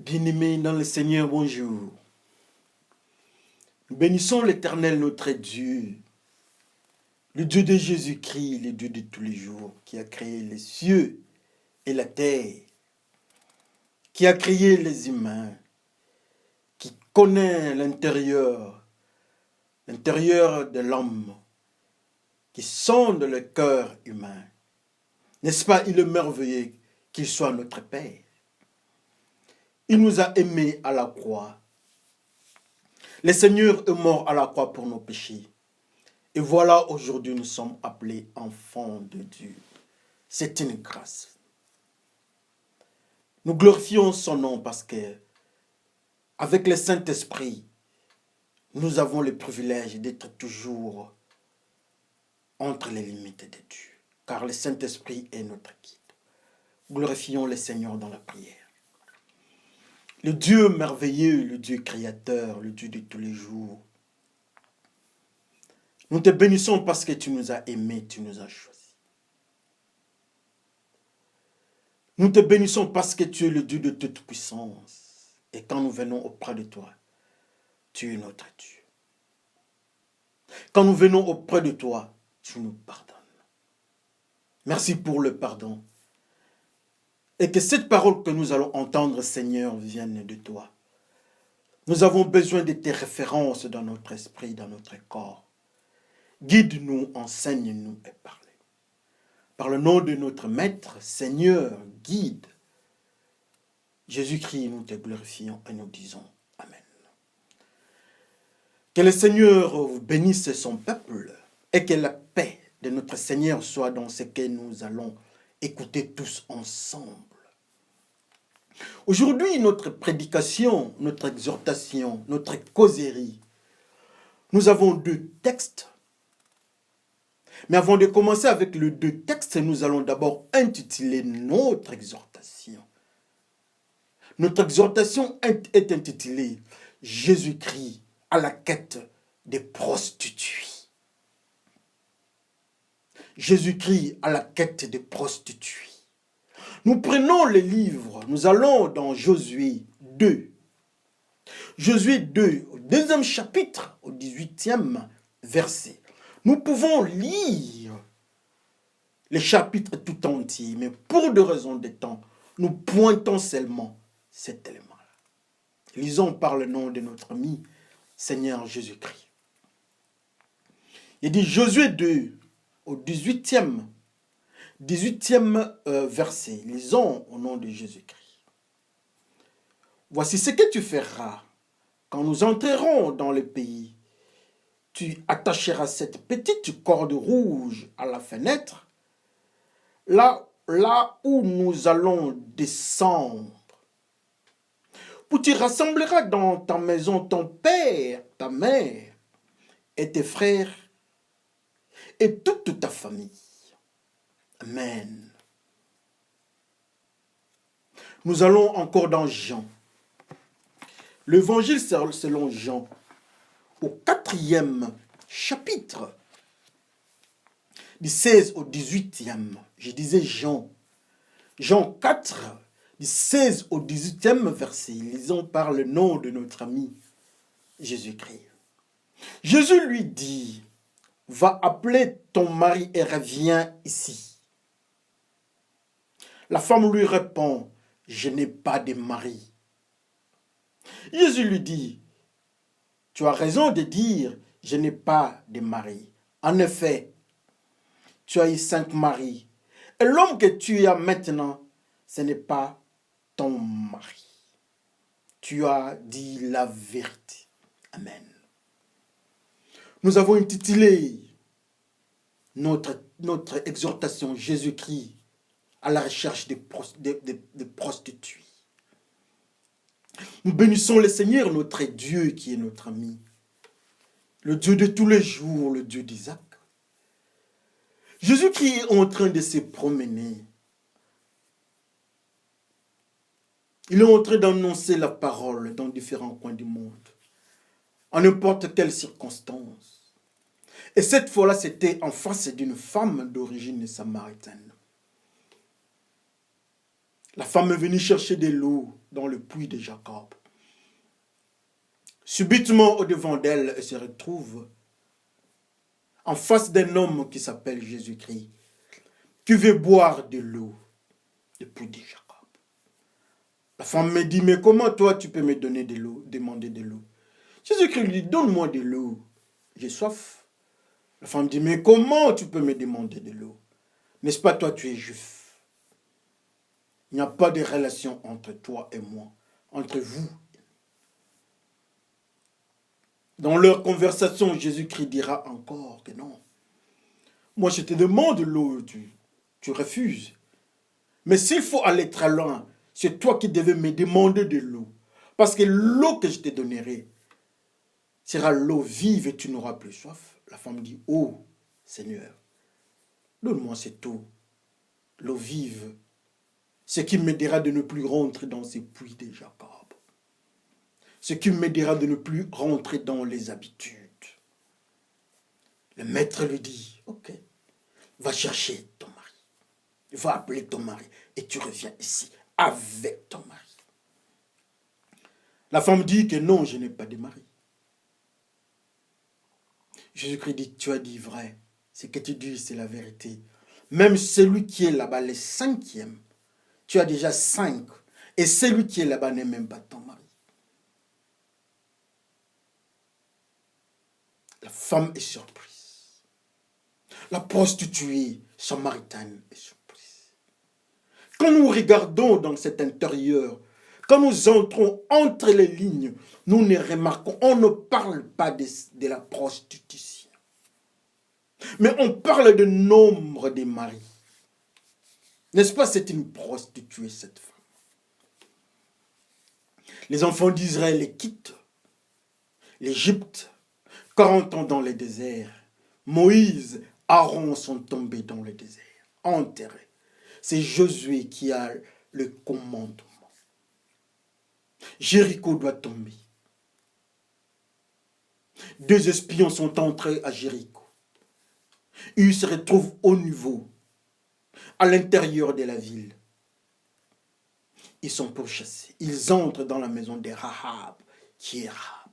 Bien-aimés dans le Seigneur, bonjour. Nous bénissons l'Éternel, notre Dieu, le Dieu de Jésus-Christ, le Dieu de tous les jours, qui a créé les cieux et la terre, qui a créé les humains, qui connaît l'intérieur de l'homme, qui sonde le cœur humain. N'est-ce pas, il est merveilleux qu'il soit notre Père. Il nous a aimés à la croix. Le Seigneur est mort à la croix pour nos péchés. Et voilà, aujourd'hui, nous sommes appelés enfants de Dieu. C'est une grâce. Nous glorifions son nom parce que, avec le Saint-Esprit, nous avons le privilège d'être toujours entre les limites de Dieu. Car le Saint-Esprit est notre guide. Glorifions le Seigneur dans la prière. Le Dieu merveilleux, le Dieu créateur, le Dieu de tous les jours. Nous te bénissons parce que tu nous as aimés, tu nous as choisis. Nous te bénissons parce que tu es le Dieu de toute puissance. Et quand nous venons auprès de toi, tu es notre Dieu. Quand nous venons auprès de toi, tu nous pardonnes. Merci pour le pardon. Et que cette parole que nous allons entendre, Seigneur, vienne de toi. Nous avons besoin de tes références dans notre esprit, dans notre corps. Guide-nous, enseigne-nous et parle. Par le nom de notre Maître, Seigneur, guide. Jésus-Christ, nous te glorifions et nous disons Amen. Que le Seigneur bénisse son peuple et que la paix de notre Seigneur soit dans ce que nous allons écouter tous ensemble. Aujourd'hui, notre prédication, notre exhortation, notre causerie, nous avons deux textes. Mais avant de commencer avec les deux textes, nous allons d'abord intituler notre exhortation. Notre exhortation est intitulée « Jésus-Christ à la quête des prostituées ». Jésus-Christ à la quête des prostituées. Nous prenons les livres, nous allons dans Josué 2. Josué 2, au deuxième chapitre, au 18e verset. Nous pouvons lire les chapitres tout entiers, mais pour des raisons de temps, nous pointons seulement cet élément-là. Lisons par le nom de notre ami, Seigneur Jésus-Christ. Il dit Josué 2, au 18e verset. Lisons au nom de Jésus-Christ. Voici ce que tu feras quand nous entrerons dans le pays. Tu attacheras cette petite corde rouge à la fenêtre, là où nous allons descendre. Où tu rassembleras dans ta maison ton père, ta mère et tes frères et toute ta famille. Amen. Nous allons encore dans Jean. L'évangile selon Jean, au 4e chapitre, du 16 au 18e. Je disais Jean. Jean 4, du 16 au 18e verset. Lisons par le nom de notre ami Jésus-Christ. Jésus lui dit, va appeler ton mari et reviens ici. La femme lui répond, je n'ai pas de mari. Jésus lui dit, tu as raison de dire, je n'ai pas de mari. En effet, tu as eu 5 maris. Et l'homme que tu as maintenant, ce n'est pas ton mari. Tu as dit la vérité. Amen. Nous avons intitulé notre exhortation Jésus-Christ à la recherche des prostituées. Nous bénissons le Seigneur, notre Dieu qui est notre ami. Le Dieu de tous les jours, le Dieu d'Isaac. Jésus-Christ est en train de se promener. Il est en train d'annoncer la parole dans différents coins du monde, en n'importe quelle circonstance. Et cette fois-là, c'était en face d'une femme d'origine samaritaine. La femme est venue chercher de l'eau dans le puits de Jacob. Subitement, au-devant d'elle, elle se retrouve en face d'un homme qui s'appelle Jésus-Christ, qui veut boire de l'eau du puits de Jacob. La femme me dit, mais comment toi tu peux me donner de l'eau, demander de l'eau? Jésus-Christ lui dit, donne-moi de l'eau, j'ai soif. La femme dit, mais comment tu peux me demander de l'eau? N'est-ce pas toi tu es juif? Il n'y a pas de relation entre toi et moi, entre vous. Dans leur conversation, Jésus-Christ dira encore que non. Moi je te demande de l'eau, tu refuses. Mais s'il faut aller très loin, c'est toi qui devais me demander de l'eau. Parce que l'eau que je te donnerai sera l'eau vive et tu n'auras plus soif. La femme dit, oh Seigneur, donne-moi cette eau, l'eau vive, ce qui m'aidera de ne plus rentrer dans ces puits de Jacob. Ce qui m'aidera de ne plus rentrer dans les habitudes. Le maître lui dit, ok, va chercher ton mari. Va appeler ton mari et tu reviens ici avec ton mari. La femme dit que non, je n'ai pas de mari. Jésus-Christ dit, tu as dit vrai. Ce que tu dis, c'est la vérité. Même celui qui est là-bas, le cinquième, tu as déjà 5. Et celui qui est là-bas n'est même pas ton mari. La femme est surprise. La prostituée samaritaine est surprise. Quand nous regardons dans cet intérieur, quand nous entrons entre les lignes, nous ne remarquons, on ne parle pas de la prostitution. Mais on parle de nombre de maris. N'est-ce pas, c'est une prostituée, cette femme. Les enfants d'Israël quittent l'Égypte, 40 ans dans le désert. Moïse, Aaron sont tombés dans le désert, enterrés. C'est Josué qui a le commandement. Jéricho doit tomber. 2 espions sont entrés à Jéricho. Ils se retrouvent au niveau, à l'intérieur de la ville. Ils sont pourchassés. Ils entrent dans la maison de Rahab, qui est Rahab.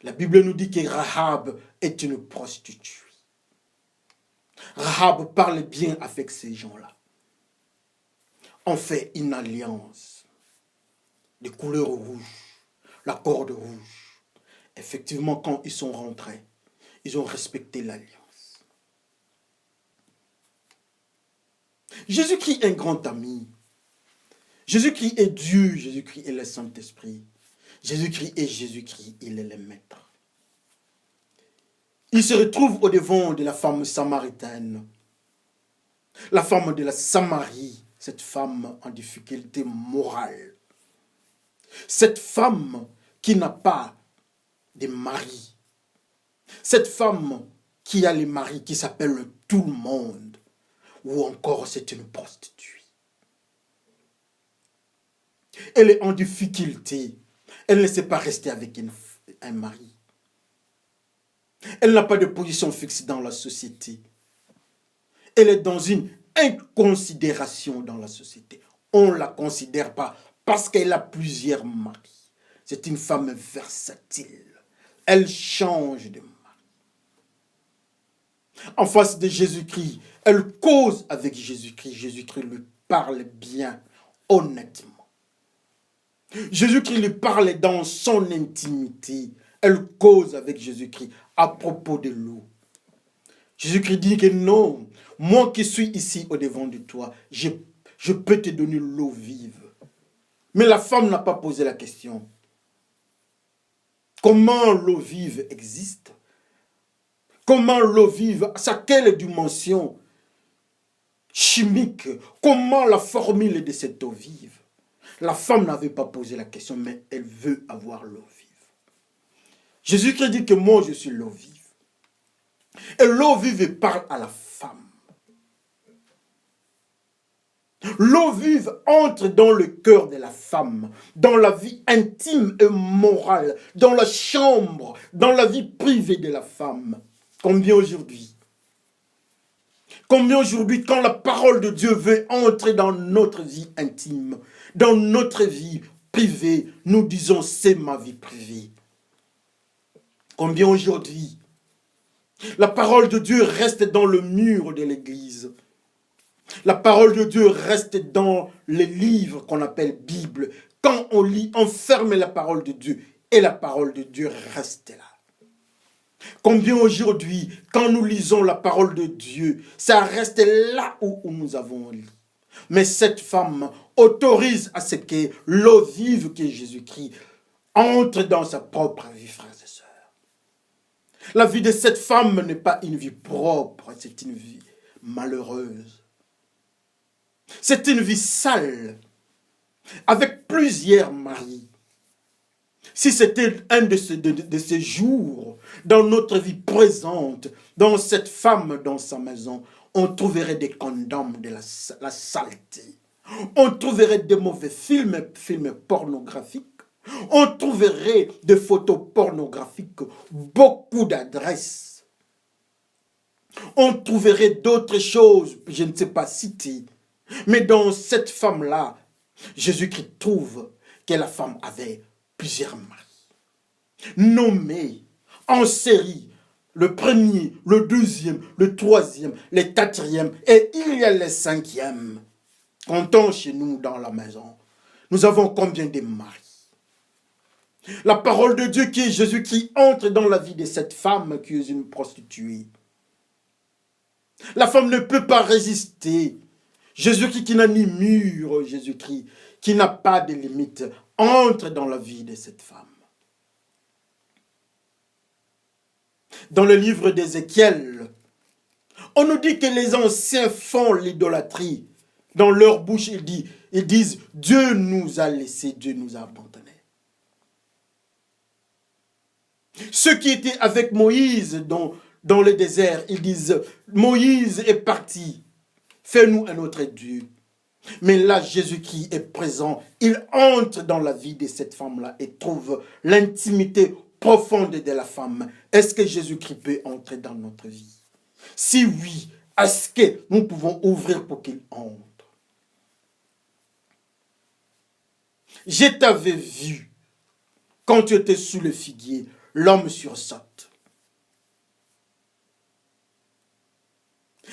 La Bible nous dit que Rahab est une prostituée. Rahab parle bien avec ces gens-là. On fait une alliance de couleur rouge, la corde rouge. Effectivement, quand ils sont rentrés, ils ont respecté l'alliance. Jésus-Christ est un grand ami. Jésus-Christ est Dieu, Jésus-Christ est le Saint-Esprit. Jésus-Christ est Jésus-Christ, il est le Maître. Il se retrouve au-devant de la femme samaritaine. La femme de la Samarie, cette femme en difficulté morale. Cette femme qui n'a pas de mari. Cette femme qui a les maris qui s'appellent tout le monde. Ou encore c'est une prostituée. Elle est en difficulté. Elle ne sait pas rester avec un mari. Elle n'a pas de position fixe dans la société. Elle est dans une inconsidération dans la société. On ne la considère pas parce qu'elle a plusieurs maris. C'est une femme versatile. Elle change de mari. En face de Jésus-Christ, elle cause avec Jésus-Christ. Jésus-Christ lui parle bien, honnêtement. Jésus-Christ lui parle dans son intimité. Elle cause avec Jésus-Christ à propos de l'eau. Jésus-Christ dit que non, moi qui suis ici au-devant de toi, je peux te donner l'eau vive. Mais la femme n'a pas posé la question. Comment l'eau vive existe? Comment l'eau vive, à quelle dimension chimique? Comment la formule de cette eau vive? La femme n'avait pas posé la question, mais elle veut avoir l'eau vive. Jésus-Christ dit que moi, je suis l'eau vive. Et l'eau vive parle à la femme. L'eau vive entre dans le cœur de la femme, dans la vie intime et morale, dans la chambre, dans la vie privée de la femme. Combien aujourd'hui? Combien aujourd'hui, quand la parole de Dieu veut entrer dans notre vie intime, dans notre vie privée, nous disons c'est ma vie privée. Combien aujourd'hui, la parole de Dieu reste dans le mur de l'église. La parole de Dieu reste dans les livres qu'on appelle Bible. Quand on lit, on ferme la parole de Dieu et la parole de Dieu reste là. Combien aujourd'hui, quand nous lisons la parole de Dieu, ça reste là où nous avons lu. Mais cette femme autorise à ce que l'eau vive qui est Jésus-Christ entre dans sa propre vie, frères et sœurs. La vie de cette femme n'est pas une vie propre, c'est une vie malheureuse. C'est une vie sale, avec plusieurs maris. Si c'était un de ces jours, dans notre vie présente, dans cette femme, dans sa maison, on trouverait des condoms, de la saleté. On trouverait des mauvais films pornographiques. On trouverait des photos pornographiques, beaucoup d'adresses. On trouverait d'autres choses, je ne sais pas citer. Mais dans cette femme-là, Jésus-Christ trouve que la femme avait plusieurs maris, nommés en série, le premier, le deuxième, le troisième, le quatrième, et il y a le cinquième. Comptons chez nous dans la maison, nous avons combien de maris? La parole de Dieu qui est Jésus qui entre dans la vie de cette femme qui est une prostituée. La femme ne peut pas résister. Jésus-Christ qui n'a ni mur, Jésus-Christ qui n'a pas de limite, entre dans la vie de cette femme. Dans le livre d'Ézéchiel, on nous dit que les anciens font l'idolâtrie. Dans leur bouche, ils disent, Dieu nous a laissés, Dieu nous a abandonnés. Ceux qui étaient avec Moïse dans le désert, ils disent, Moïse est parti, fais-nous un autre Dieu. Mais là, Jésus-Christ est présent. Il entre dans la vie de cette femme-là et trouve l'intimité profonde de la femme. Est-ce que Jésus-Christ peut entrer dans notre vie? Si oui, est-ce que nous pouvons ouvrir pour qu'il entre? Je t'avais vu quand tu étais sous le figuier, l'homme sursaute.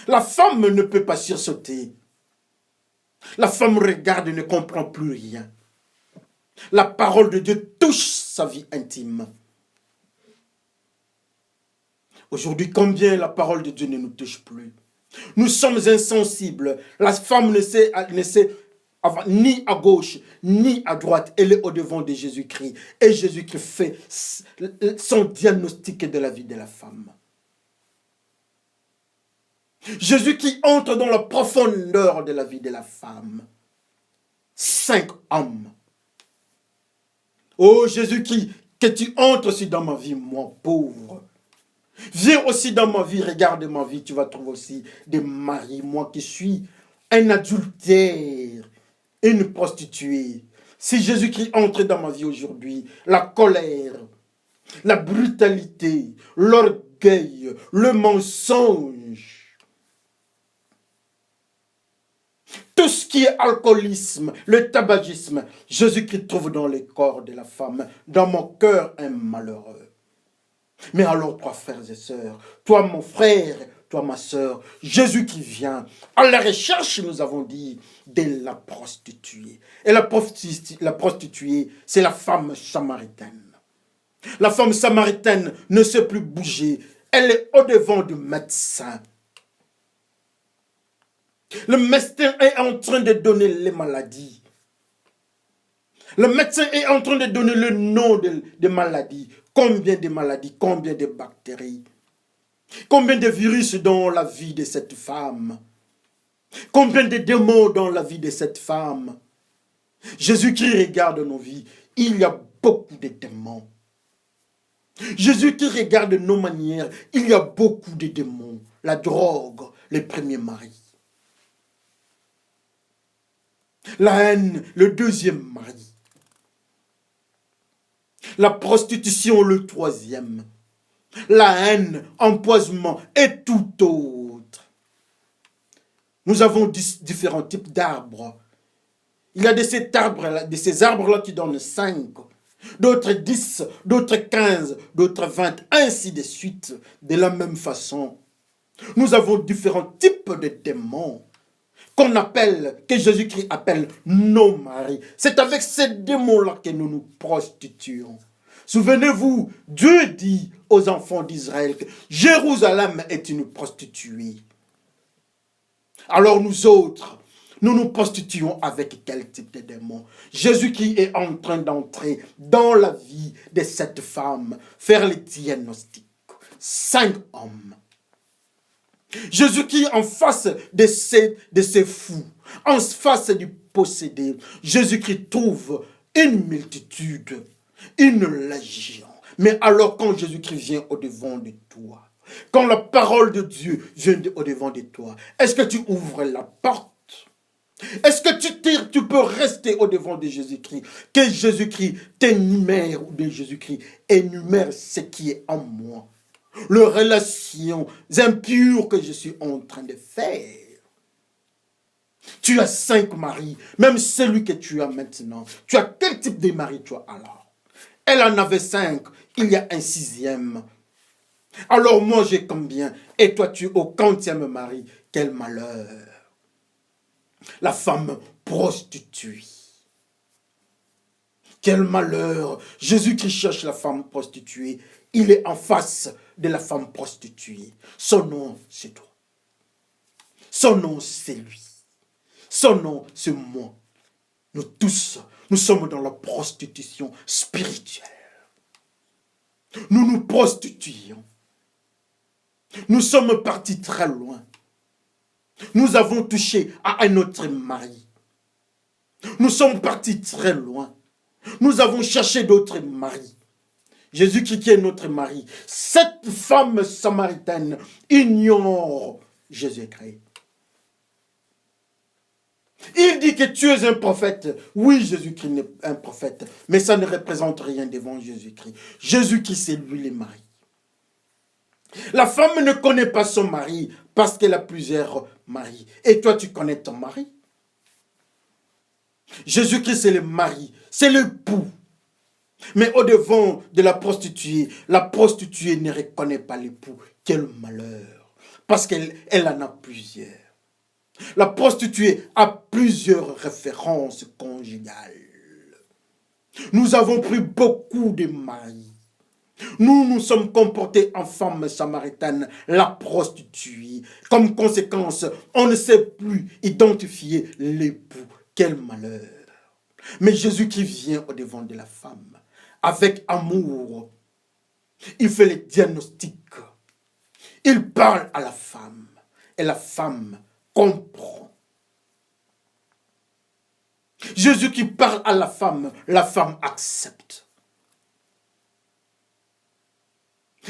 La femme ne peut pas sursauter. La femme regarde et ne comprend plus rien. La parole de Dieu touche sa vie intime. Aujourd'hui, combien la parole de Dieu ne nous touche plus? Nous sommes insensibles. La femme ne sait ni à gauche, ni à droite. Elle est au-devant de Jésus-Christ. Et Jésus-Christ fait son diagnostic de la vie de la femme. Jésus qui entre dans la profondeur de la vie de la femme. 5 hommes. Oh Jésus-Christ, que tu entres aussi dans ma vie, moi pauvre. Viens aussi dans ma vie, regarde ma vie, tu vas trouver aussi des maris, moi qui suis un adultère, une prostituée. Si Jésus-Christ entre dans ma vie aujourd'hui, la colère, la brutalité, l'orgueil, le mensonge, tout ce qui est alcoolisme, le tabagisme, Jésus-Christ trouve dans le corps de la femme, dans mon cœur un malheureux. Mais alors, toi, frères et sœurs, toi, mon frère, toi, ma sœur, Jésus qui vient, à la recherche, nous avons dit, de la prostituée. Et la prostituée, c'est la femme samaritaine. La femme samaritaine ne sait plus bouger. Elle est au-devant du médecin. Le médecin est en train de donner les maladies. Le médecin est en train de donner le nom des maladies. Combien de maladies, combien de bactéries, combien de virus dans la vie de cette femme, combien de démons dans la vie de cette femme. Jésus-Christ regarde nos vies, il y a beaucoup de démons. Jésus-Christ regarde nos manières, il y a beaucoup de démons. La drogue, les premiers maris. La haine, le deuxième mari. La prostitution, le troisième. La haine, empoisonnement et tout autre. Nous avons différents types d'arbres. Il y a de ces arbres-là qui donnent 5, d'autres 10, d'autres 15, d'autres 20, ainsi de suite. De la même façon, nous avons différents types de démons que Jésus-Christ appelle nos maris. C'est avec ces démons-là que nous nous prostituons. Souvenez-vous, Dieu dit aux enfants d'Israël que Jérusalem est une prostituée. Alors nous autres, nous nous prostituons avec quel type de démon? Jésus-Christ est en train d'entrer dans la vie de cette femme, faire le diagnostic. 5 hommes. Jésus-Christ en face de ces fous, en face du possédé, Jésus-Christ trouve une multitude, une légion. Mais alors quand Jésus-Christ vient au-devant de toi, quand la parole de Dieu vient au-devant de toi, est-ce que tu ouvres la porte? Est-ce que tu peux rester au-devant de Jésus-Christ? Que Jésus-Christ t'énumère, ou bien Jésus-Christ énumère ce qui est en moi. Les relations impures que je suis en train de faire. Tu as 5 maris, même celui que tu as maintenant. Tu as quel type de mari tu as alors? Elle en avait 5, il y a un 6e. Alors moi j'ai combien? Et toi tu es au 40e mari. Quel malheur! La femme prostituée. Quel malheur! Jésus-Christ cherche la femme prostituée. Il est en face de la femme prostituée. Son nom, c'est toi. Son nom, c'est lui. Son nom, c'est moi. Nous tous, nous sommes dans la prostitution spirituelle. Nous nous prostituons. Nous sommes partis très loin. Nous avons touché à un autre mari. Nous sommes partis très loin. Nous avons cherché d'autres maris. Jésus-Christ qui est notre mari. Cette femme samaritaine ignore Jésus-Christ. Il dit que tu es un prophète. Oui, Jésus-Christ est un prophète, mais ça ne représente rien devant Jésus-Christ. Jésus-Christ, c'est lui le mari. La femme ne connaît pas son mari parce qu'elle a plusieurs maris. Et toi, tu connais ton mari. Jésus-Christ, c'est le mari, c'est l'époux. Mais au-devant de la prostituée ne reconnaît pas l'époux. Quel malheur. Parce qu'elle en a plusieurs. La prostituée a plusieurs références conjugales. Nous avons pris beaucoup de maris. Nous nous sommes comportés en femme samaritaine, la prostituée. Comme conséquence, on ne sait plus identifier l'époux. Quel malheur. Mais Jésus qui vient au-devant de la femme, avec amour, il fait le diagnostic. Il parle à la femme et la femme comprend. Jésus qui parle à la femme accepte.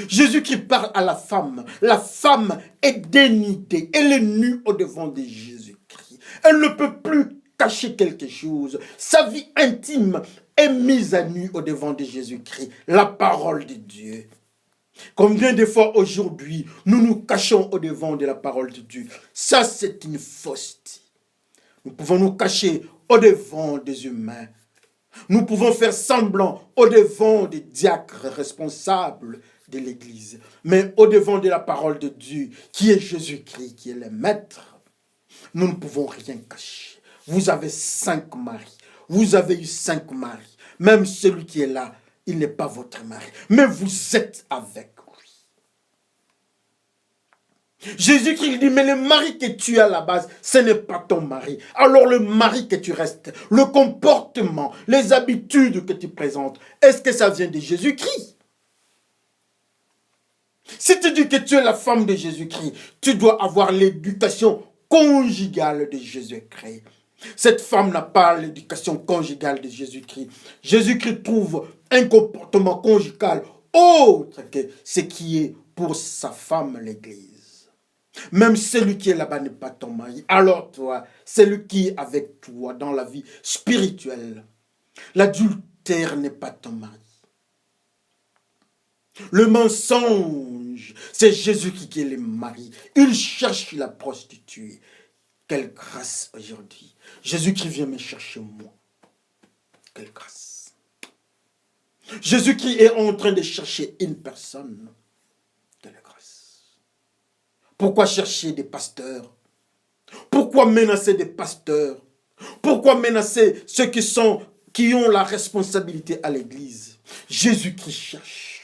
Jésus qui parle à la femme est dénudée, elle est nue au-devant de Jésus-Christ. Elle ne peut plus cacher quelque chose. Sa vie intime est mise à nu au-devant de Jésus-Christ, la parole de Dieu. Combien de fois aujourd'hui, nous nous cachons au-devant de la parole de Dieu? Ça, c'est une fausseté. Nous pouvons nous cacher au-devant des humains. Nous pouvons faire semblant au-devant des diacres responsables de l'Église. Mais au-devant de la parole de Dieu, qui est Jésus-Christ, qui est le Maître, nous ne pouvons rien cacher. Vous avez 5 maris. Vous avez eu 5 maris. Même celui qui est là, il n'est pas votre mari. Mais vous êtes avec lui. Jésus-Christ dit, mais le mari que tu as à la base, ce n'est pas ton mari. Alors le mari que tu restes, le comportement, les habitudes que tu présentes, est-ce que ça vient de Jésus-Christ? Si tu dis que tu es la femme de Jésus-Christ, tu dois avoir l'éducation conjugale de Jésus-Christ. Cette femme n'a pas l'éducation conjugale de Jésus-Christ. Jésus-Christ trouve un comportement conjugal autre que ce qui est pour sa femme, l'Église. Même celui qui est là-bas n'est pas ton mari. Alors toi, celui qui est avec toi dans la vie spirituelle, l'adultère n'est pas ton mari. Le mensonge, c'est Jésus qui est le mari. Il cherche la prostituée. Quelle grâce aujourd'hui. Jésus-Christ vient me chercher moi. Quelle grâce. Jésus-Christ est en train de chercher une personne. Quelle grâce. Pourquoi chercher des pasteurs? Pourquoi menacer des pasteurs? Pourquoi menacer ceux qui ont la responsabilité à l'église? Jésus-Christ cherche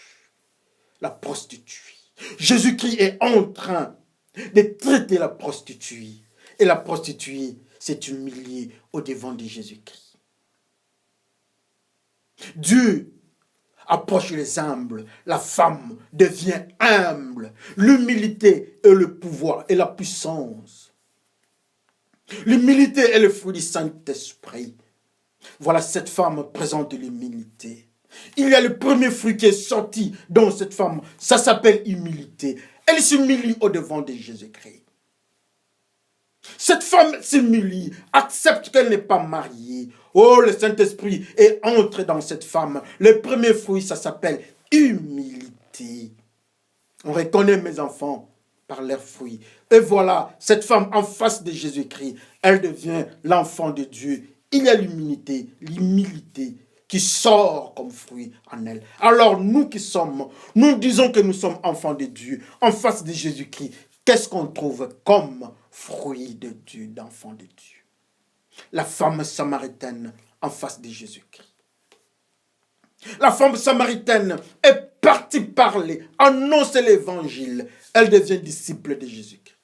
la prostituée. Jésus-Christ est en train de traiter la prostituée. Et la prostituée s'est humiliée au devant de Jésus-Christ. Dieu approche les humbles. La femme devient humble. L'humilité est le pouvoir et la puissance. L'humilité est le fruit du Saint-Esprit. Voilà, cette femme présente l'humilité. Il y a le premier fruit qui est sorti dans cette femme. Ça s'appelle humilité. Elle s'humilie au devant de Jésus-Christ. Cette femme s'humilie, accepte qu'elle n'est pas mariée. Oh, le Saint-Esprit est entré dans cette femme. Le premier fruit, ça s'appelle humilité. On reconnaît mes enfants par leurs fruits. Et voilà, cette femme en face de Jésus-Christ, elle devient l'enfant de Dieu. Il y a l'humilité qui sort comme fruit en elle. Alors nous nous disons que nous sommes enfants de Dieu, en face de Jésus-Christ. Qu'est-ce qu'on trouve comme fruit de Dieu, d'enfant de Dieu? La femme samaritaine en face de Jésus-Christ. La femme samaritaine est partie parler, annoncer l'évangile. Elle devient disciple de Jésus-Christ.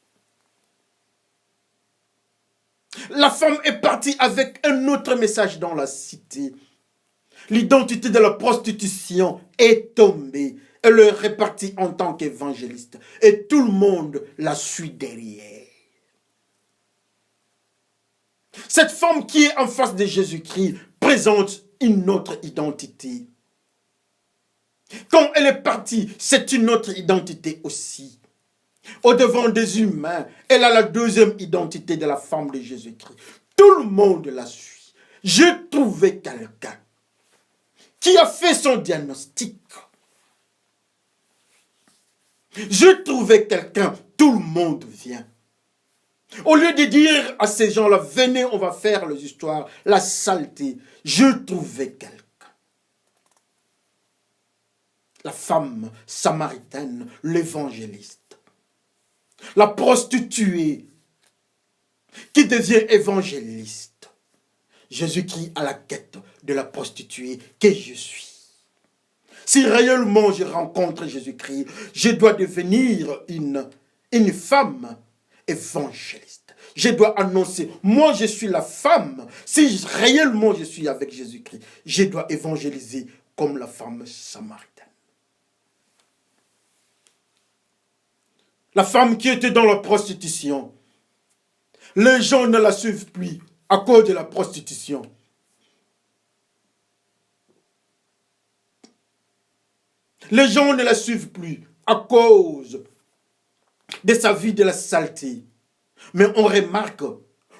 La femme est partie avec un autre message dans la cité. L'identité de la prostitution est tombée. Elle est répartie en tant qu'évangéliste. Et tout le monde la suit derrière. Cette femme qui est en face de Jésus-Christ présente une autre identité. Quand elle est partie, c'est une autre identité aussi. Au devant des humains, elle a la deuxième identité de la femme de Jésus-Christ. Tout le monde la suit. J'ai trouvé quelqu'un qui a fait son diagnostic. Je trouvais quelqu'un, tout le monde vient. Au lieu de dire à ces gens-là, venez, on va faire les histoires, la saleté, je trouvais quelqu'un. La femme samaritaine, l'évangéliste. La prostituée qui devient évangéliste. Jésus-Christ à la quête de la prostituée que je suis. Si réellement je rencontre Jésus-Christ, je dois devenir une femme évangéliste. Je dois annoncer, moi je suis la femme. Si réellement je suis avec Jésus-Christ, je dois évangéliser comme la femme samaritaine. La femme qui était dans la prostitution, les gens ne la suivent plus à cause de la prostitution. Les gens ne la suivent plus à cause de sa vie de la saleté. Mais on remarque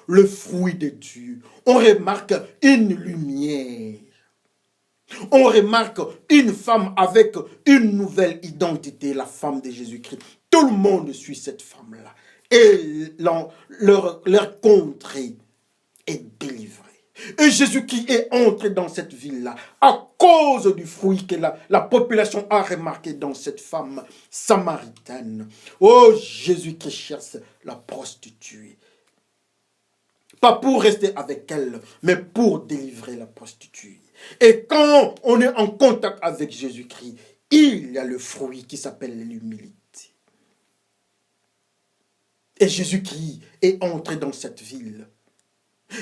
le fruit de Dieu. On remarque une lumière. On remarque une femme avec une nouvelle identité, la femme de Jésus-Christ. Tout le monde suit cette femme-là. Et leur contrée est délivrée. Et Jésus-Christ est entré dans cette ville-là à cause du fruit que la population a remarqué dans cette femme samaritaine. Oh, Jésus-Christ cherche la prostituée. Pas pour rester avec elle, mais pour délivrer la prostituée. Et quand on est en contact avec Jésus-Christ, il y a le fruit qui s'appelle l'humilité. Et Jésus-Christ est entré dans cette ville.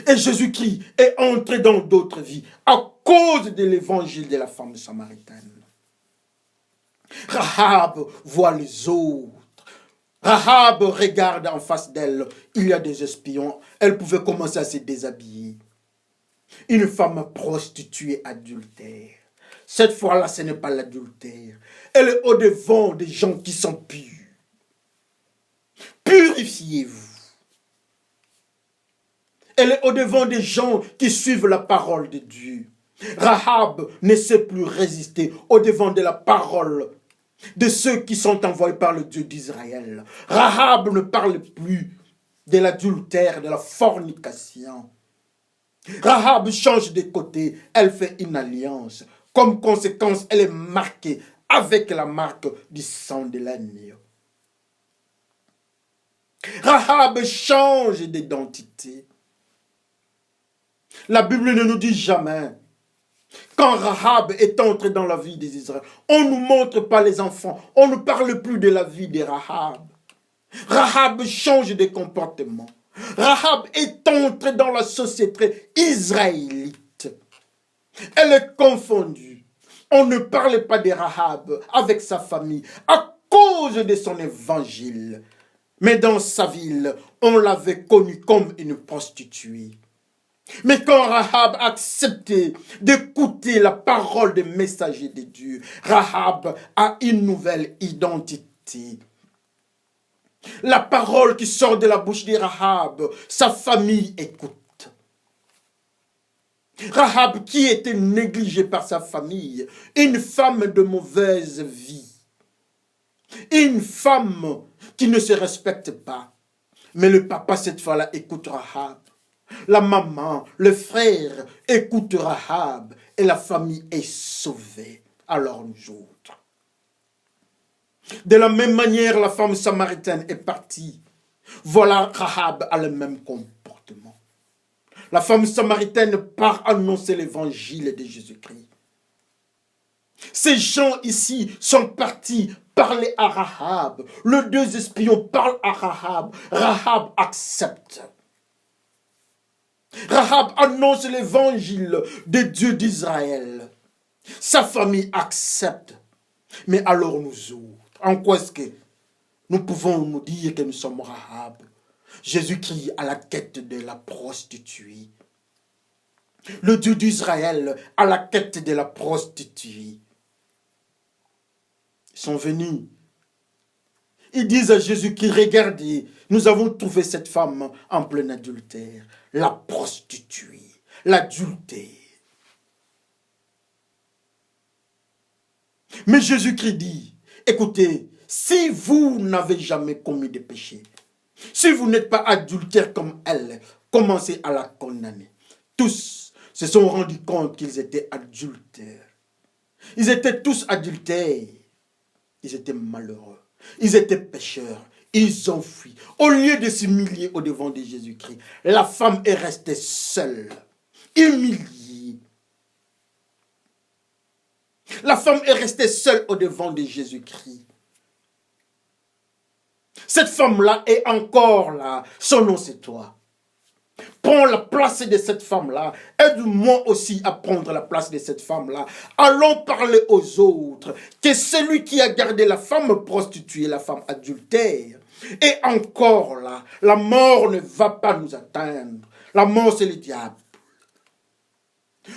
Et Jésus-Christ est entré dans d'autres vies à cause de l'évangile de la femme samaritaine. Rahab voit les autres. Rahab regarde en face d'elle. Il y a des espions. Elle pouvait commencer à se déshabiller. Une femme prostituée adultère. Cette fois-là, ce n'est pas l'adultère. Elle est au-devant des gens qui sont purs. Purifiez-vous. Elle est au-devant des gens qui suivent la parole de Dieu. Rahab ne sait plus résister au-devant de la parole de ceux qui sont envoyés par le Dieu d'Israël. Rahab ne parle plus de l'adultère, de la fornication. Rahab change de côté, elle fait une alliance. Comme conséquence, elle est marquée avec la marque du sang de l'agneau. Rahab change d'identité. La Bible ne nous dit jamais. Quand Rahab est entrée dans la vie des Israéliens, on ne nous montre pas les enfants. On ne parle plus de la vie de Rahab. Rahab change de comportement. Rahab est entrée dans la société israélite. Elle est confondue. On ne parle pas de Rahab avec sa famille à cause de son évangile. Mais dans sa ville, on l'avait connue comme une prostituée. Mais quand Rahab a accepté d'écouter la parole des messagers de Dieu, Rahab a une nouvelle identité. La parole qui sort de la bouche de Rahab, sa famille écoute. Rahab qui était négligée par sa famille, une femme de mauvaise vie, une femme qui ne se respecte pas. Mais le papa cette fois-là écoute Rahab. La maman, le frère écoute Rahab et la famille est sauvée. Alors nous autres. De la même manière, la femme samaritaine est partie. Voilà, Rahab a le même comportement. La femme samaritaine part annoncer l'évangile de Jésus-Christ. Ces gens ici sont partis parler à Rahab. Les deux espions parlent à Rahab. Rahab accepte. Rahab annonce l'évangile de Dieu d'Israël. Sa famille accepte. Mais alors nous autres, en quoi est-ce que nous pouvons nous dire que nous sommes Rahab? Jésus-Christ à la quête de la prostituée. Le Dieu d'Israël à la quête de la prostituée. Ils sont venus. Ils disent à Jésus-Christ, regardez, nous avons trouvé cette femme en plein adultère. La prostituée, l'adultère. Mais Jésus-Christ dit, écoutez, si vous n'avez jamais commis de péché, si vous n'êtes pas adultère comme elle, commencez à la condamner. Tous se sont rendus compte qu'ils étaient adultères. Ils étaient tous adultères. Ils étaient malheureux. Ils étaient pécheurs. Ils ont fui. Au lieu de s'humilier au devant de Jésus-Christ, la femme est restée seule, humiliée. La femme est restée seule au devant de Jésus-Christ. Cette femme-là est encore là. Son nom, c'est toi. Prends la place de cette femme-là. Aide-moi aussi à prendre la place de cette femme-là. Allons parler aux autres que celui qui a gardé la femme prostituée, la femme adultère, est encore là. La mort ne va pas nous atteindre. La mort, c'est le diable.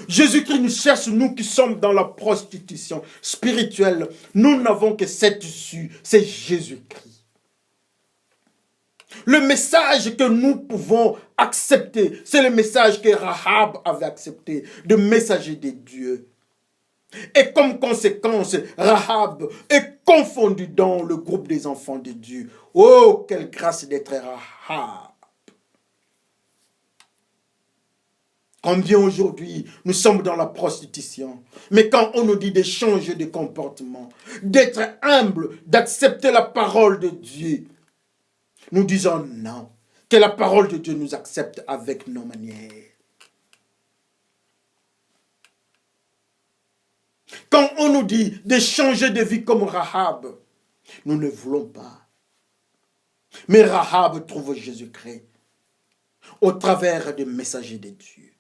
Jésus-Christ nous cherche, nous qui sommes dans la prostitution spirituelle. Nous n'avons que cette issue, c'est Jésus-Christ. Le message que nous pouvons accepter, c'est le message que Rahab avait accepté, de messager de Dieu. Et comme conséquence, Rahab est confondue dans le groupe des enfants de Dieu. Oh, quelle grâce d'être Rahab. Combien aujourd'hui nous sommes dans la prostitution. Mais quand on nous dit de changer de comportement, d'être humble, d'accepter la parole de Dieu, nous disons non. Que la parole de Dieu nous accepte avec nos manières. Quand on nous dit de changer de vie comme Rahab, nous ne voulons pas. Mais Rahab trouve Jésus-Christ au travers des messagers de Dieu.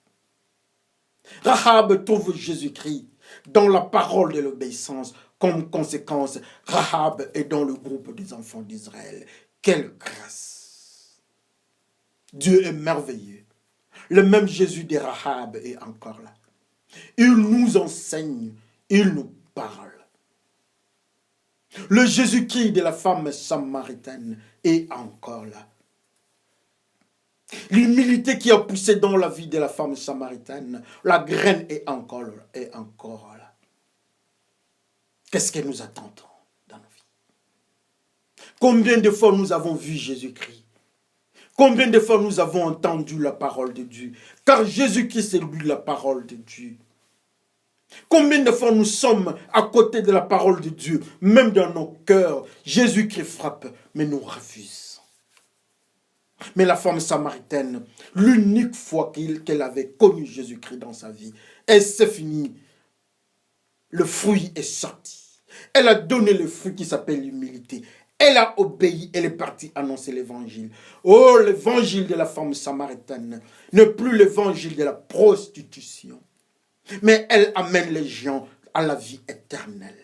Rahab trouve Jésus-Christ dans la parole de l'obéissance. Comme conséquence, Rahab est dans le groupe des enfants d'Israël. Quelle grâce! Dieu est merveilleux. Le même Jésus de Rahab est encore là. Il nous enseigne, il nous parle. Le Jésus-Christ de la femme samaritaine est encore là. L'humilité qui a poussé dans la vie de la femme samaritaine, la graine est encore là. Qu'est-ce que nous attendons dans nos vies? Combien de fois nous avons vu Jésus-Christ? Combien de fois nous avons entendu la parole de Dieu? Car Jésus-Christ est lui la parole de Dieu. Combien de fois nous sommes à côté de la parole de Dieu, même dans nos cœurs, Jésus-Christ frappe, mais nous refusons. Mais la femme samaritaine, l'unique fois qu'elle avait connu Jésus-Christ dans sa vie, elle s'est finie. Le fruit est sorti. Elle a donné le fruit qui s'appelle l'humilité. Elle a obéi, elle est partie annoncer l'évangile. Oh, l'évangile de la femme samaritaine n'est plus l'évangile de la prostitution. Mais elle amène les gens à la vie éternelle.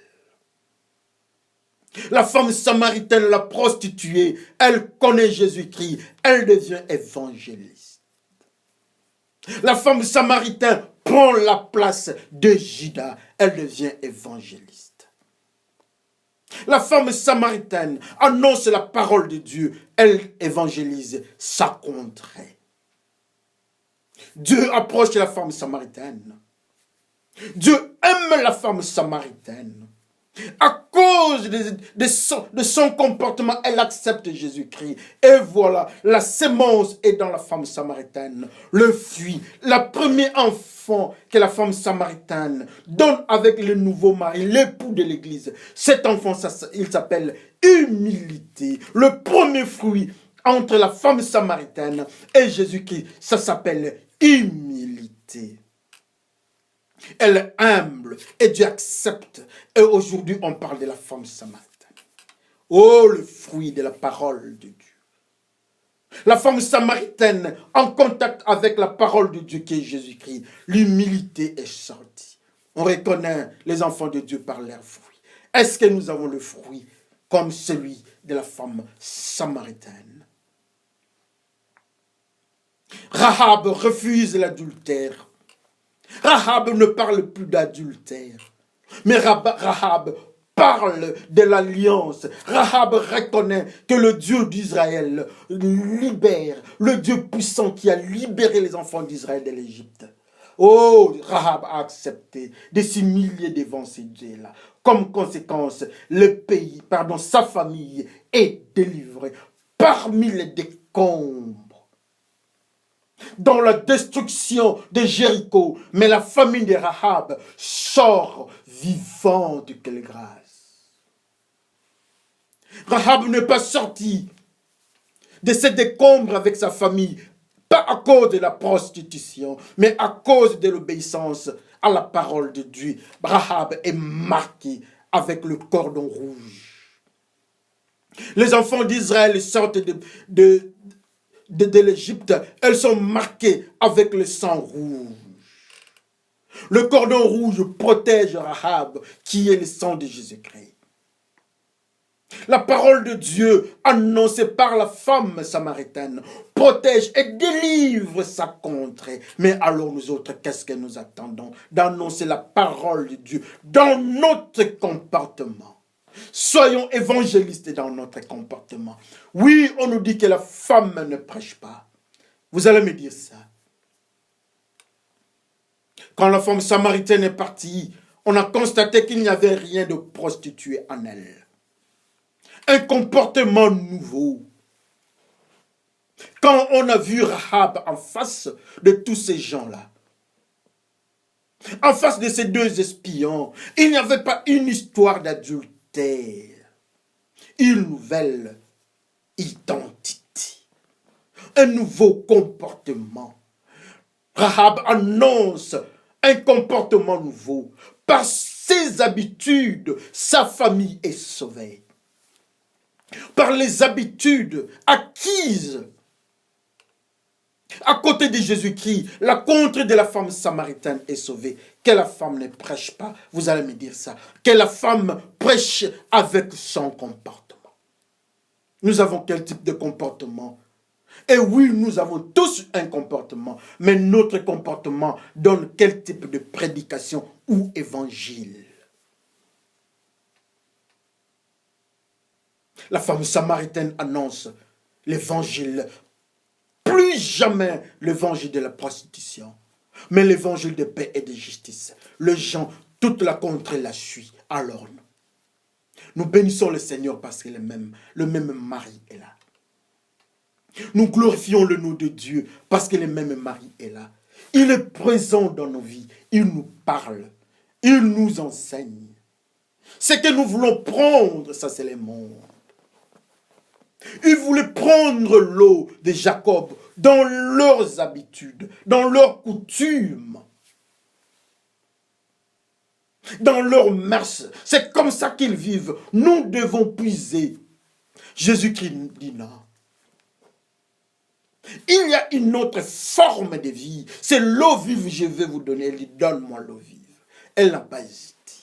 La femme samaritaine, la prostituée, elle connaît Jésus-Christ, elle devient évangéliste. La femme samaritaine prend la place de Judas, elle devient évangéliste. La femme samaritaine annonce la parole de Dieu, elle évangélise sa contrée. Dieu approche la femme samaritaine. Dieu aime la femme samaritaine. À cause de son comportement, elle accepte Jésus-Christ. Et voilà, la sémence est dans la femme samaritaine. Le fruit, la premier enfant que la femme samaritaine donne avec le nouveau mari, l'époux de l'église. Cet enfant, il s'appelle humilité. Le premier fruit entre la femme samaritaine et Jésus-Christ, ça s'appelle humilité. Elle est humble et Dieu accepte. Et aujourd'hui, on parle de la femme samaritaine. Oh, le fruit de la parole de Dieu. La femme samaritaine, en contact avec la parole de Dieu qui est Jésus-Christ, l'humilité est sortie. On reconnaît les enfants de Dieu par leurs fruits. Est-ce que nous avons le fruit comme celui de la femme samaritaine? Rahab refuse l'adultère. Rahab ne parle plus d'adultère, mais Rahab parle de l'alliance. Rahab reconnaît que le Dieu d'Israël libère, le Dieu puissant qui a libéré les enfants d'Israël de l'Égypte. Oh, Rahab a accepté de s'humilier devant ces dieux-là. Comme conséquence, sa famille est délivrée parmi les décombres. Dans la destruction de Jéricho, mais la famille de Rahab sort vivante. Quelle grâce! Rahab n'est pas sortie de ces décombres avec sa famille, pas à cause de la prostitution, mais à cause de l'obéissance à la parole de Dieu. Rahab est marquée avec le cordon rouge. Les enfants d'Israël sortent de l'Égypte, elles sont marquées avec le sang rouge. Le cordon rouge protège Rahab, qui est le sang de Jésus-Christ. La parole de Dieu, annoncée par la femme samaritaine, protège et délivre sa contrée. Mais alors nous autres, qu'est-ce que nous attendons? D'annoncer la parole de Dieu dans notre comportement. Soyons évangélistes dans notre comportement. Oui, on nous dit que la femme ne prêche pas. Vous allez me dire ça. Quand la femme samaritaine est partie, on a constaté qu'il n'y avait rien de prostitué en elle. Un comportement nouveau. Quand on a vu Rahab en face de tous ces gens-là, en face de ces deux espions, il n'y avait pas une histoire d'adultère. Une nouvelle identité, un nouveau comportement. Rahab annonce un comportement nouveau. Par ses habitudes, sa famille est sauvée. Par les habitudes acquises à côté de Jésus-Christ, la contrée de la femme samaritaine est sauvée. Que la femme ne prêche pas, vous allez me dire ça. Que la femme prêche avec son comportement. Nous avons quel type de comportement? Et oui, nous avons tous un comportement, mais notre comportement donne quel type de prédication ou évangile? La femme samaritaine annonce l'évangile. Plus jamais l'évangile de la prostitution, mais l'évangile de paix et de justice. Les gens, toute la contrée la suit. Alors, nous bénissons le Seigneur parce que le même mari est là. Nous glorifions le nom de Dieu parce que le même Marie est là. Il est présent dans nos vies. Il nous parle. Il nous enseigne. Ce que nous voulons prendre, ça c'est le monde. Ils voulaient prendre l'eau de Jacob dans leurs habitudes, dans leurs coutumes, dans leurs mœurs. C'est comme ça qu'ils vivent. Nous devons puiser. Jésus-Christ nous dit non. Il y a une autre forme de vie. C'est l'eau vive, je vais vous donner. Elle dit, donne-moi l'eau vive. Elle n'a pas hésité.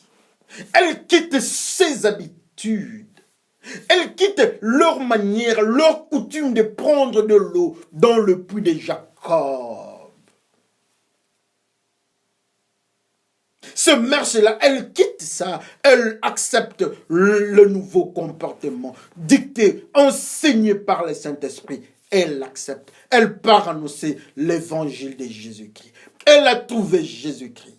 Elle quitte ses habitudes. Elle quitte leur manière, leur coutume de prendre de l'eau dans le puits de Jacob. Ce marche-là, elle quitte ça. Elle accepte le nouveau comportement dicté, enseigné par le Saint-Esprit. Elle l'accepte. Elle part annoncer l'évangile de Jésus-Christ. Elle a trouvé Jésus-Christ.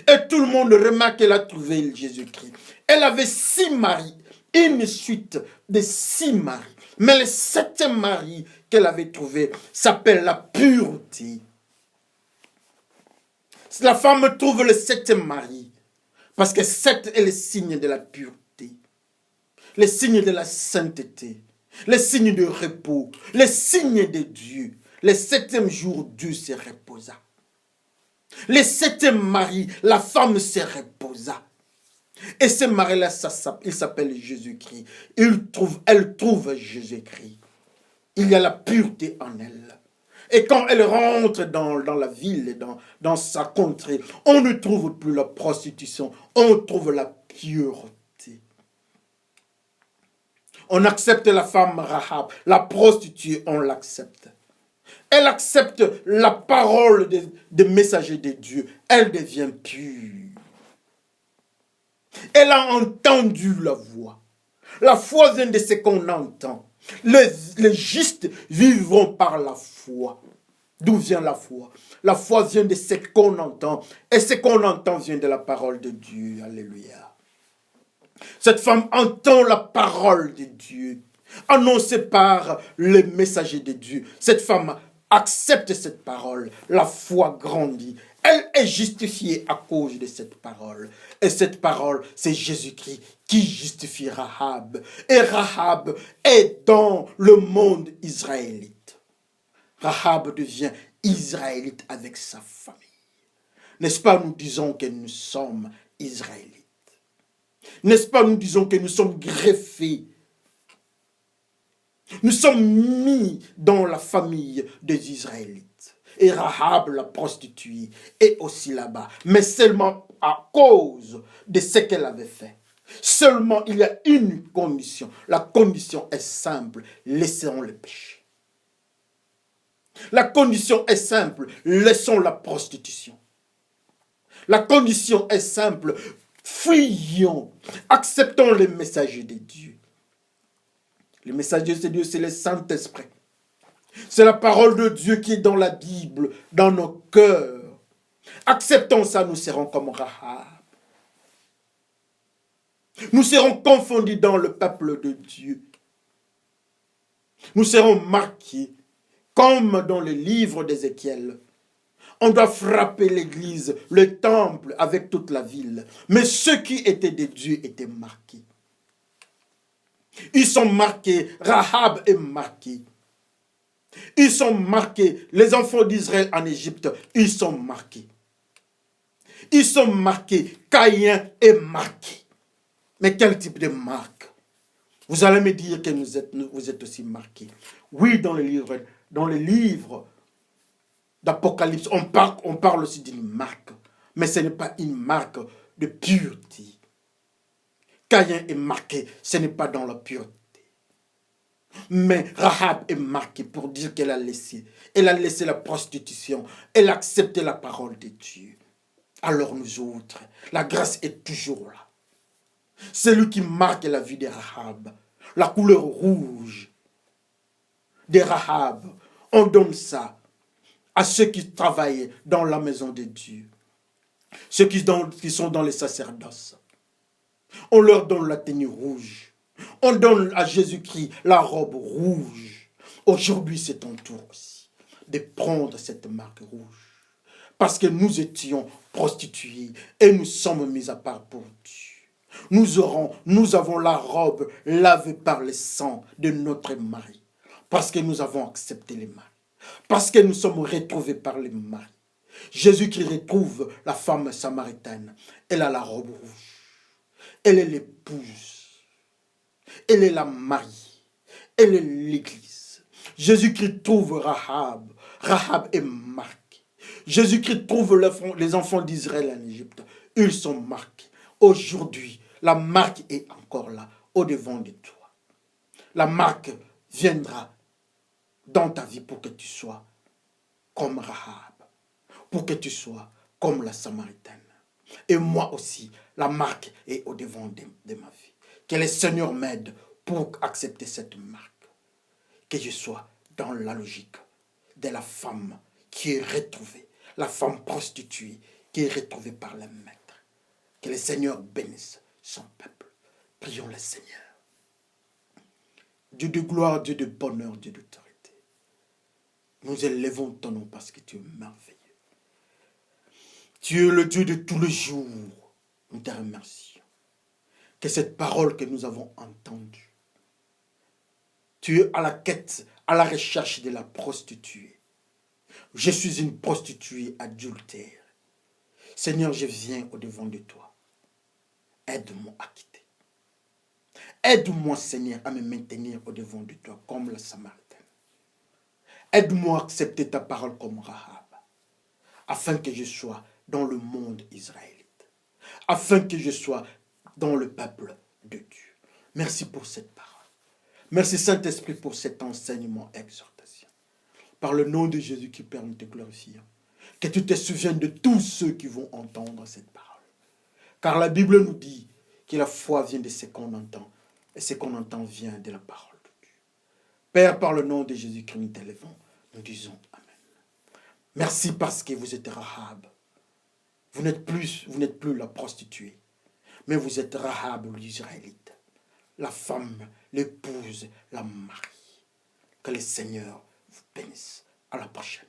Et tout le monde remarque qu'elle a trouvé Jésus-Christ. Elle avait 6 maris, une suite de 6 maris. Mais le 7e mari qu'elle avait trouvé s'appelle la pureté. La femme trouve le 7e mari. Parce que 7 est le signe de la pureté. Le signe de la sainteté. Le signe de repos. Le signe de Dieu. Le 7e jour, Dieu se reposa. Le 7e mari, la femme se reposa. Et ce mari-là, il s'appelle Jésus-Christ. Elle trouve Jésus-Christ. Il y a la pureté en elle. Et quand elle rentre dans la ville, dans sa contrée, on ne trouve plus la prostitution, on trouve la pureté. On accepte la femme Rahab, la prostituée, on l'accepte. Elle accepte la parole des messagers de Dieu. Elle devient pure. Elle a entendu la voix. La foi vient de ce qu'on entend. Les justes vivront par la foi. D'où vient la foi? La foi vient de ce qu'on entend. Et ce qu'on entend vient de la parole de Dieu. Alléluia. Cette femme entend la parole de Dieu, annoncée par les messagers de Dieu. Cette femme accepte cette parole. La foi grandit. Elle est justifiée à cause de cette parole. Et cette parole, c'est Jésus-Christ qui justifie Rahab. Et Rahab est dans le monde israélite. Rahab devient israélite avec sa famille. N'est-ce pas, nous disons que nous sommes israélites. N'est-ce pas, nous disons que nous sommes greffés. Nous sommes mis dans la famille des Israélites. Et Rahab, la prostituée, est aussi là-bas. Mais seulement à cause de ce qu'elle avait fait. Seulement, il y a une condition. La condition est simple. Laissons le péché. La condition est simple. Laissons la prostitution. La condition est simple. Fuyons. Acceptons les messagers de Dieu. Le messager de Dieu, c'est le Saint-Esprit. C'est la parole de Dieu qui est dans la Bible, dans nos cœurs. Acceptons ça, nous serons comme Rahab. Nous serons confondus dans le peuple de Dieu. Nous serons marqués, comme dans le livre d'Ézéchiel. On doit frapper l'église, le temple, avec toute la ville. Mais ceux qui étaient de Dieu étaient marqués. Ils sont marqués. Rahab est marqué. Ils sont marqués. Les enfants d'Israël en Égypte, ils sont marqués. Ils sont marqués. Caïn est marqué. Mais quel type de marque? Vous allez me dire que vous êtes aussi marqués. Oui, dans le livre d'Apocalypse, on parle aussi d'une marque. Mais ce n'est pas une marque de pureté. Caïn est marqué, ce n'est pas dans la pureté. Mais Rahab est marquée pour dire qu'elle a laissé. Elle a laissé la prostitution. Elle a accepté la parole de Dieu. Alors nous autres, la grâce est toujours là. C'est lui qui marque la vie de Rahab. La couleur rouge de Rahab. On donne ça à ceux qui travaillent dans la maison de Dieu. Ceux qui sont dans les sacerdoces. On leur donne la tenue rouge. On donne à Jésus-Christ la robe rouge. Aujourd'hui, c'est ton tour aussi de prendre cette marque rouge. Parce que nous étions prostituées et nous sommes mis à part pour Dieu. Nous avons la robe lavée par le sang de notre mari. Parce que nous avons accepté les maris. Parce que nous sommes retrouvés par les maris. Jésus qui retrouve la femme samaritaine, elle a la robe rouge. Elle est l'épouse. Elle est la mariée. Elle est l'église. Jésus-Christ trouve Rahab. Rahab est marquée. Jésus-Christ trouve les enfants d'Israël en Égypte. Ils sont marqués. Aujourd'hui, la marque est encore là, au-devant de toi. La marque viendra dans ta vie pour que tu sois comme Rahab, pour que tu sois comme la Samaritaine. Et moi aussi, la marque est au-devant de ma vie. Que le Seigneur m'aide pour accepter cette marque. Que je sois dans la logique de la femme qui est retrouvée, la femme prostituée qui est retrouvée par le maître. Que le Seigneur bénisse son peuple. Prions le Seigneur. Dieu de gloire, Dieu de bonheur, Dieu d'autorité. Nous élevons ton nom parce que tu es merveilleux. Tu es le Dieu de tous les jours. Nous te remercions. Que cette parole que nous avons entendue, tu es à la quête, à la recherche de la prostituée. Je suis une prostituée adultère. Seigneur, je viens au-devant de toi. Aide-moi à quitter. Aide-moi, Seigneur, à me maintenir au-devant de toi comme la Samaritaine. Aide-moi à accepter ta parole comme Rahab, afin que je sois dans le monde israélite, afin que je sois dans le peuple de Dieu. Merci pour cette parole. Merci Saint-Esprit pour cet enseignement, exhortation. Par le nom de Jésus qui Père, nous te glorifions. Que tu te souviennes de tous ceux qui vont entendre cette parole. Car la Bible nous dit que la foi vient de ce qu'on entend. Et ce qu'on entend vient de la parole de Dieu. Père, par le nom de Jésus-Christ, nous t'élevons. Nous disons Amen. Merci parce que vous êtes Rahab. Vous n'êtes plus la prostituée. Mais vous êtes Rahab, l'Israélite. La femme, l'épouse, la mariée. Que le Seigneur vous bénisse. À la prochaine.